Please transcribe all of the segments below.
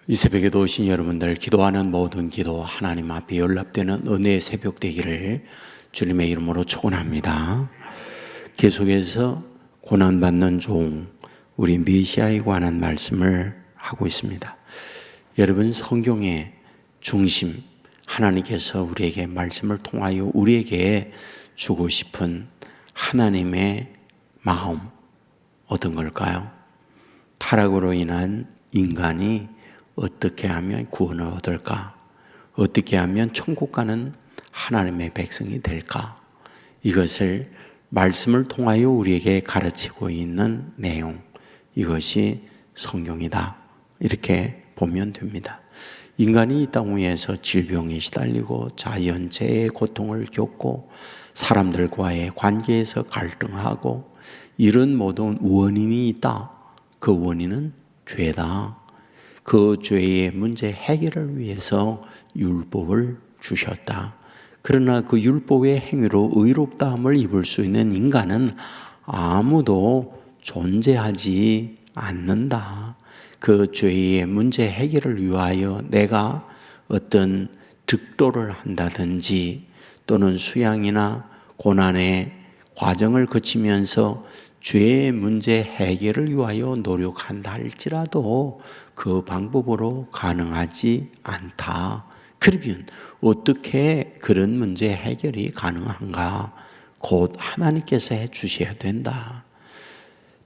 이 새벽에도 오신 여러분들, 기도하는 모든 기도 하나님 앞에 연락되는 은혜의 새벽 되기를 주님의 이름으로 축원합니다. 계속해서 고난받는 종, 우리 메시아에 관한 말씀을 하고 있습니다. 여러분, 성경의 중심, 하나님께서 우리에게 말씀을 통하여 우리에게 주고 싶은 하나님의 마음, 어떤 걸까요? 타락으로 인한 인간이 어떻게 하면 구원을 얻을까? 어떻게 하면 천국 가는 하나님의 백성이 될까? 이것을 말씀을 통하여 우리에게 가르치고 있는 내용, 이것이 성경이다, 이렇게 보면 됩니다. 인간이 이 땅 위에서 질병에 시달리고 자연재해의 고통을 겪고 사람들과의 관계에서 갈등하고 이런 모든 원인이 있다. 그 원인은 죄다. 그 죄의 문제 해결을 위해서 율법을 주셨다. 그러나 그 율법의 행위로 의롭다함을 입을 수 있는 인간은 아무도 존재하지 않는다. 그 죄의 문제 해결을 위하여 내가 어떤 득도를 한다든지 또는 수양이나 고난의 과정을 거치면서 죄의 문제 해결을 위하여 노력한다 할지라도 그 방법으로 가능하지 않다. 그러면 어떻게 그런 문제 해결이 가능한가? 곧 하나님께서 해주셔야 된다.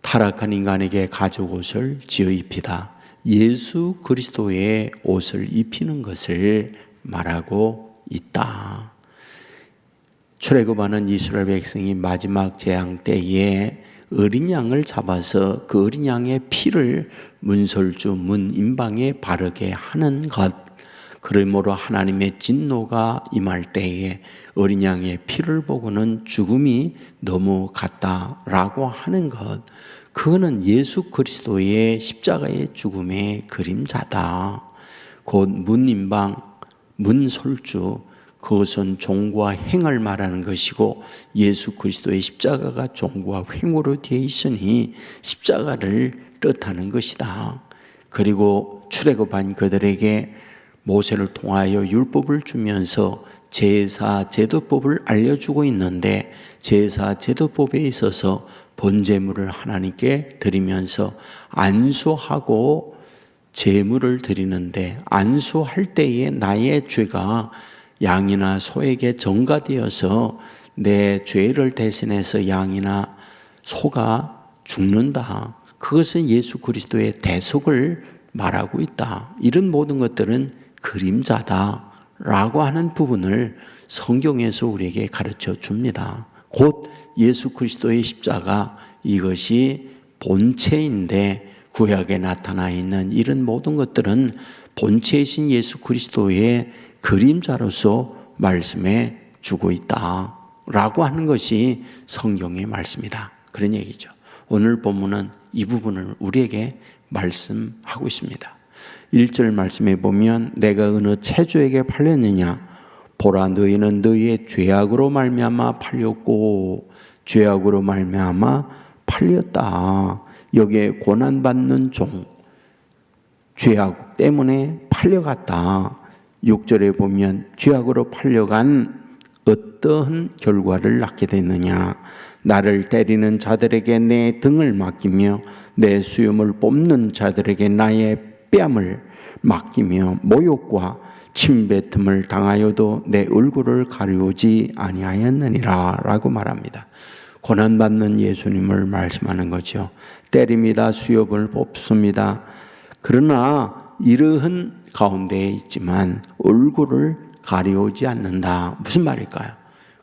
타락한 인간에게 가죽 옷을 지어 입히다. 예수 그리스도의 옷을 입히는 것을 말하고 있다. 출애굽하는 이스라엘 백성이 마지막 재앙 때에 어린 양을 잡아서 그 어린 양의 피를 문설주 문 임방에 바르게 하는 것, 그러므로 하나님의 진노가 임할 때에 어린 양의 피를 보고는 죽음이 넘어갔다라고 하는 것, 그거는 예수 그리스도의 십자가의 죽음의 그림자다. 곧 문임방, 문설주, 그것은 종과 행을 말하는 것이고 예수 그리스도의 십자가가 종과 행으로 되어 있으니 십자가를 뜻하는 것이다. 그리고 출애굽한 그들에게 모세를 통하여 율법을 주면서 제사 제도법을 알려주고 있는데, 제사 제도법에 있어서 번제물을 하나님께 드리면서 안수하고 제물을 드리는데, 안수할 때에 나의 죄가 양이나 소에게 전가되어서 내 죄를 대신해서 양이나 소가 죽는다. 그것은 예수 그리스도의 대속을 말하고 있다. 이런 모든 것들은 그림자다 라고 하는 부분을 성경에서 우리에게 가르쳐 줍니다. 곧 예수 그리스도의 십자가, 이것이 본체인데 구약에 나타나 있는 이런 모든 것들은 본체이신 예수 그리스도의 그림자로서 말씀해 주고 있다 라고 하는 것이 성경의 말씀이다, 그런 얘기죠. 오늘 본문은 이 부분을 우리에게 말씀하고 있습니다. 1절 말씀에 보면 내가 어느 체주에게 팔렸느냐, 보라 너희는 너희의 죄악으로 말미암아 팔렸고 죄악으로 말미암아 팔렸다. 여기에 고난받는 종, 죄악 때문에 팔려갔다. 6절에 보면 죄악으로 팔려간 어떠한 결과를 낳게 됐느냐, 나를 때리는 자들에게 내 등을 맡기며 내 수염을 뽑는 자들에게 나의 뺨을 맡기며 모욕과 침뱉음을 당하여도 내 얼굴을 가리우지 아니하였느니라 라고 말합니다. 고난받는 예수님을 말씀하는 거죠. 때립니다. 수염을 뽑습니다. 그러나 이러한 가운데에 있지만 얼굴을 가리우지 않는다. 무슨 말일까요?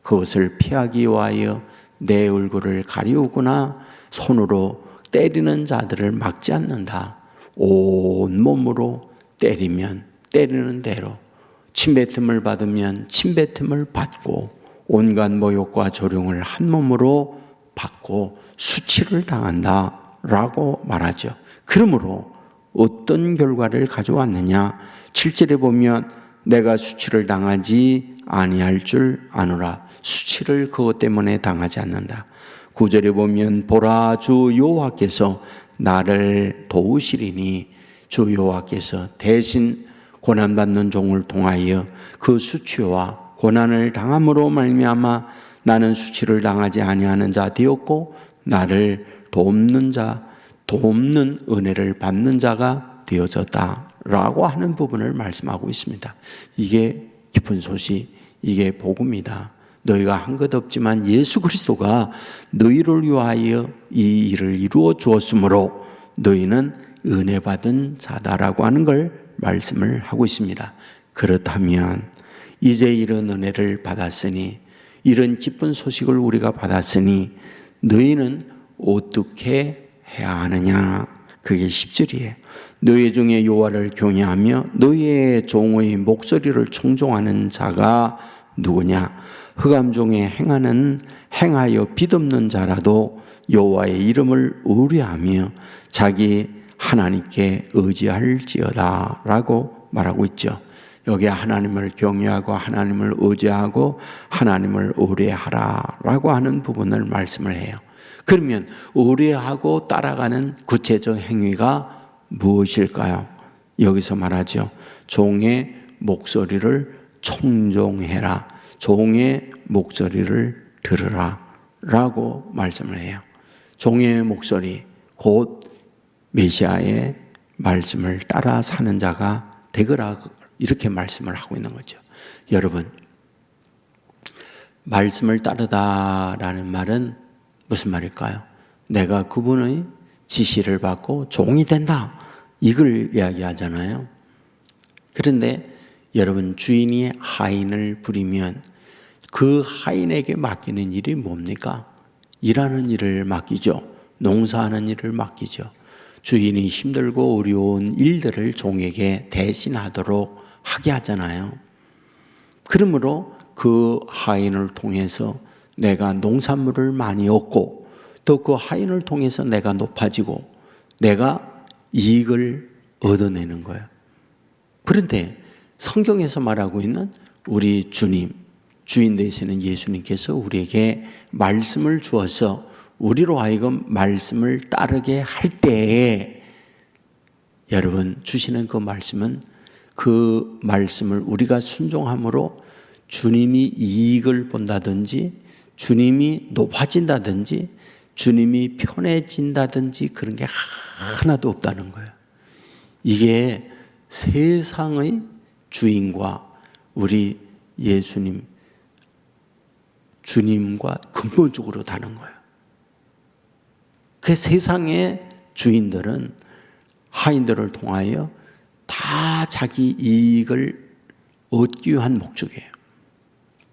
그것을 피하기 위하여 내 얼굴을 가리우거나 손으로 때리는 자들을 막지 않는다. 온몸으로 때리면 때리는 대로, 침뱉음을 받으면 침뱉음을 받고 온갖 모욕과 조롱을 한 몸으로 받고 수치를 당한다 라고 말하죠. 그러므로 어떤 결과를 가져왔느냐, 7절에 보면 내가 수치를 당하지 아니할 줄 아노라. 수치를 그것 때문에 당하지 않는다. 9절에 보면 보라 주 여호와께서 나를 도우시리니 주 여호와께서 대신 고난받는 종을 통하여 그 수치와 고난을 당함으로 말미암아 나는 수치를 당하지 아니하는 자 되었고 나를 돕는 은혜를 받는 자가 되어졌다라고 하는 부분을 말씀하고 있습니다. 이게 기쁜 소식, 이게 복음이다. 너희가 한 것 없지만 예수 그리스도가 너희를 위하여 이 일을 이루어 주었으므로 너희는 은혜 받은 자다라고 하는 걸 말씀을 하고 있습니다. 그렇다면 이제 이런 은혜를 받았으니, 이런 기쁜 소식을 우리가 받았으니 너희는 어떻게 해야 하느냐? 그게 10절이에요. 너희 중에 여호와를 경외하며 너희의 종의 목소리를 청종하는 자가 누구냐? 흑암 중에 행하여 빚없는 자라도 여호와의 이름을 의뢰하며 자기 하나님께 의지할지어다 라고 말하고 있죠. 여기에 하나님을 경외하고 하나님을 의지하고 하나님을 의뢰하라 라고 하는 부분을 말씀을 해요. 그러면 의뢰하고 따라가는 구체적 행위가 무엇일까요? 여기서 말하죠. 종의 목소리를 청종해라. 종의 목소리를 들으라 라고 말씀을 해요. 종의 목소리, 곧 메시아의 말씀을 따라 사는 자가 되거라, 이렇게 말씀을 하고 있는 거죠. 여러분, 말씀을 따르다라는 말은 무슨 말일까요? 내가 그분의 지시를 받고 종이 된다, 이걸 이야기하잖아요. 그런데 여러분, 주인이 하인을 부리면 그 하인에게 맡기는 일이 뭡니까? 일하는 일을 맡기죠. 농사하는 일을 맡기죠. 주인이 힘들고 어려운 일들을 종에게 대신하도록 하게 하잖아요. 그러므로 그 하인을 통해서 내가 농산물을 많이 얻고 또 그 하인을 통해서 내가 높아지고 내가 이익을 얻어내는 거예요. 그런데 성경에서 말하고 있는 우리 주인 되시는 예수님께서 우리에게 말씀을 주어서 우리로 하여금 말씀을 따르게 할 때에 여러분 주시는 그 말씀은 그 말씀을 우리가 순종함으로 주님이 이익을 본다든지 주님이 높아진다든지 주님이 편해진다든지 그런 게 하나도 없다는 거예요. 이게 세상의 주인과 우리 예수님, 주님과 근본적으로 다른 거예요. 그 세상의 주인들은 하인들을 통하여 다 자기 이익을 얻기 위한 목적이에요.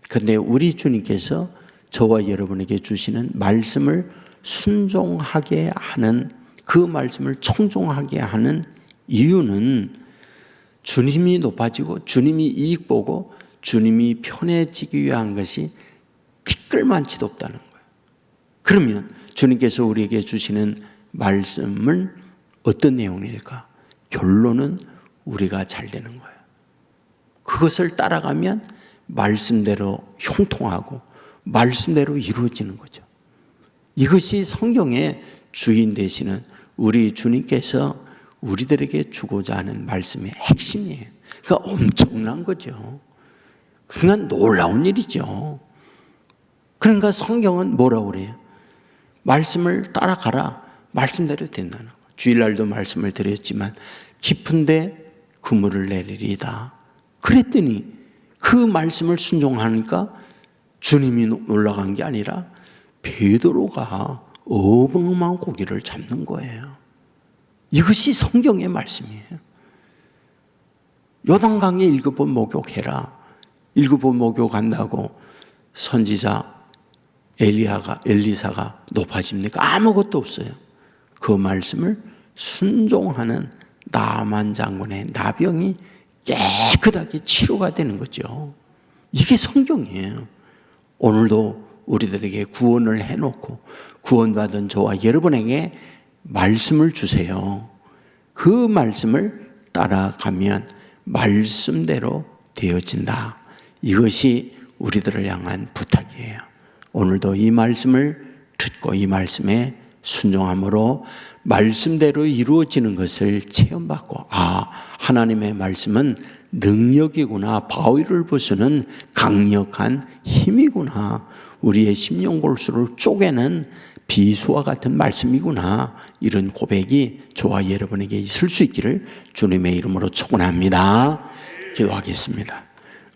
그런데 우리 주님께서 저와 여러분에게 주시는 말씀을 순종하게 하는, 그 말씀을 청종하게 하는 이유는 주님이 높아지고 주님이 이익 보고 주님이 편해지기 위한 것이 티끌만치도 없다는 거예요. 그러면 주님께서 우리에게 주시는 말씀은 어떤 내용일까? 결론은 우리가 잘 되는 거예요. 그것을 따라가면 말씀대로 형통하고 말씀대로 이루어지는 거죠. 이것이 성경의 주인 되시는 우리 주님께서 우리들에게 주고자 하는 말씀의 핵심이에요. 그러니까 엄청난 거죠. 그러니까 놀라운 일이죠. 그러니까 성경은 뭐라고 그래요? 말씀을 따라가라. 말씀대로 된다는 거예요. 주일날도 말씀을 드렸지만 깊은데 그물을 내리리이다. 그랬더니 그 말씀을 순종하니까 주님이 올라간 게 아니라 베드로가 어마어마한 고기를 잡는 거예요. 이것이 성경의 말씀이에요. 요단강에 7번 목욕해라. 7번 목욕한다고 선지자 엘리사가 높아집니까? 아무것도 없어요. 그 말씀을 순종하는 나만 장군의 나병이 깨끗하게 치료가 되는 거죠. 이게 성경이에요. 오늘도 우리들에게 구원을 해놓고 구원받은 저와 여러분에게 말씀을 주세요. 그 말씀을 따라가면 말씀대로 되어진다. 이것이 우리들을 향한 부탁이에요. 오늘도 이 말씀을 듣고 이 말씀에 순종함으로 말씀대로 이루어지는 것을 체험받고, 하나님의 말씀은 능력이구나, 바위를 부수는 강력한 힘이구나, 우리의 심령골수를 쪼개는 비수와 같은 말씀이구나, 이런 고백이 저와 여러분에게 있을 수 있기를 주님의 이름으로 축원합니다. 기도하겠습니다.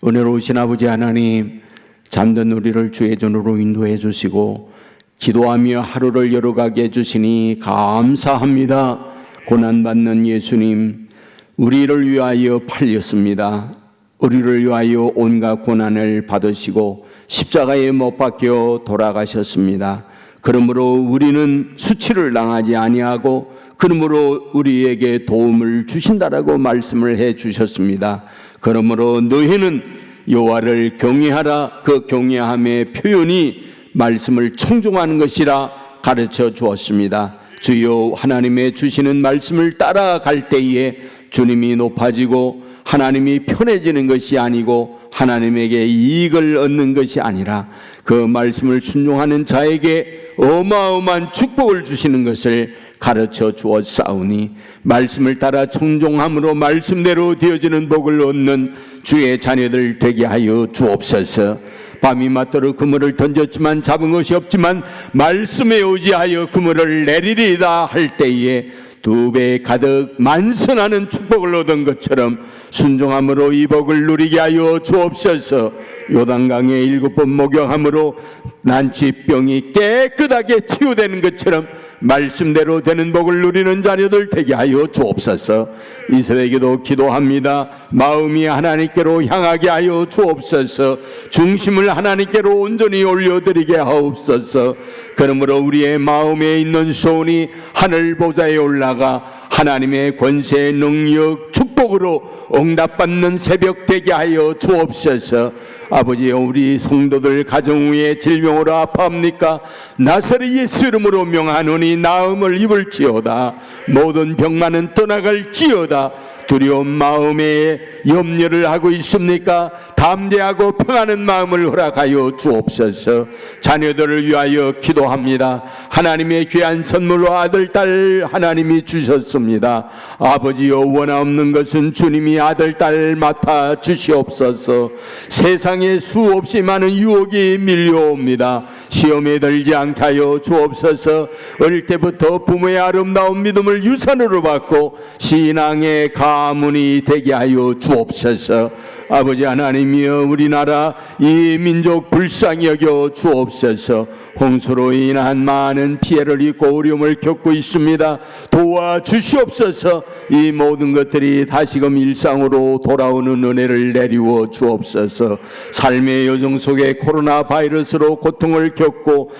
은혜로우신 아버지 하나님, 잠든 우리를 주의 전으로 인도해 주시고 기도하며 하루를 열어가게 해주시니 감사합니다. 고난받는 예수님, 우리를 위하여 팔렸습니다. 우리를 위하여 온갖 고난을 받으시고 십자가에 못 박혀 돌아가셨습니다. 그러므로 우리는 수치를 당하지 아니하고, 그러므로 우리에게 도움을 주신다라고 말씀을 해 주셨습니다. 그러므로 너희는 여호와를 경외하라. 그 경외함의 표현이 말씀을 청종하는 것이라 가르쳐 주었습니다. 주여, 하나님의 주시는 말씀을 따라갈 때에 주님이 높아지고 하나님이 편해지는 것이 아니고 하나님에게 이익을 얻는 것이 아니라 그 말씀을 순종하는 자에게 어마어마한 축복을 주시는 것을 가르쳐 주었사오니, 말씀을 따라 청종함으로 말씀대로 되어지는 복을 얻는 주의 자녀들 되게 하여 주옵소서. 밤이 맞도록 그물을 던졌지만 잡은 것이 없지만 말씀에 의지하여 그물을 내리리다 할 때에 2배 가득 만선하는 축복을 얻은 것처럼 순종함으로 이 복을 누리게 하여 주옵소서. 요단강에 7번 목욕함으로 난치병이 깨끗하게 치유되는 것처럼 말씀대로 되는 복을 누리는 자녀들 되게 하여 주옵소서. 이스라엘에게도 기도합니다. 마음이 하나님께로 향하게 하여 주옵소서. 중심을 하나님께로 온전히 올려드리게 하옵소서. 그러므로 우리의 마음에 있는 소원이 하늘 보좌에 올라가 하나님의 권세, 능력, 축복으로 응답받는 새벽 되게 하여 주옵소서. 아버지여, 우리 성도들 가정 위에 질병으로 아파합니까? 나사렛 예수 이름으로 명하노니 나음을 입을지어다. 모든 병만은 떠나갈지어다. 두려운 마음에 염려를 하고 있습니까? 담대하고 평안한 마음을 허락하여 주옵소서. 자녀들을 위하여 기도합니다. 하나님의 귀한 선물로 아들, 딸 하나님이 주셨습니다. 아버지여, 원하없는 것은 주님이 아들, 딸 맡아 주시옵소서. 세상에 수없이 많은 유혹이 밀려옵니다. 시험에 들지 않게 하여 주옵소서. 어릴 때부터 부모의 아름다운 믿음을 유산으로 받고 신앙의 가문이 되게 하여 주옵소서. 아버지 하나님이여, 우리나라 이 민족 불쌍히 여겨 주옵소서. 홍수로 인한 많은 피해를 입고 어려움을 겪고 있습니다. 도와주시옵소서. 이 모든 것들이 다시금 일상으로 돌아오는 은혜를 내리워 주옵소서. 삶의 여정 속에 코로나 바이러스로 고통을 겪고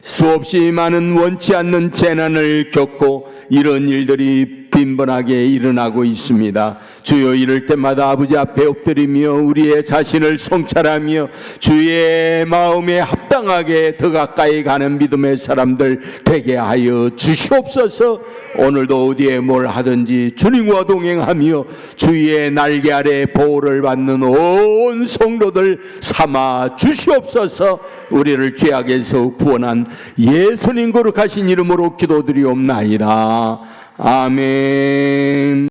수없이 많은 원치 않는 재난을 겪고 이런 일들이 빈번하게 일어나고 있습니다. 주여, 이럴 때마다 아버지 앞에 엎드리며 우리의 자신을 성찰하며 주의 마음에 합당하게 더 가까이 가는 믿음의 사람들 되게 하여 주시옵소서. 오늘도 어디에 뭘 하든지 주님과 동행하며 주의 날개 아래 보호를 받는 온 성도들 삼아 주시옵소서. 우리를 죄악에서 구원한 예수님 거룩하신 이름으로 기도드리옵나이다. 아멘.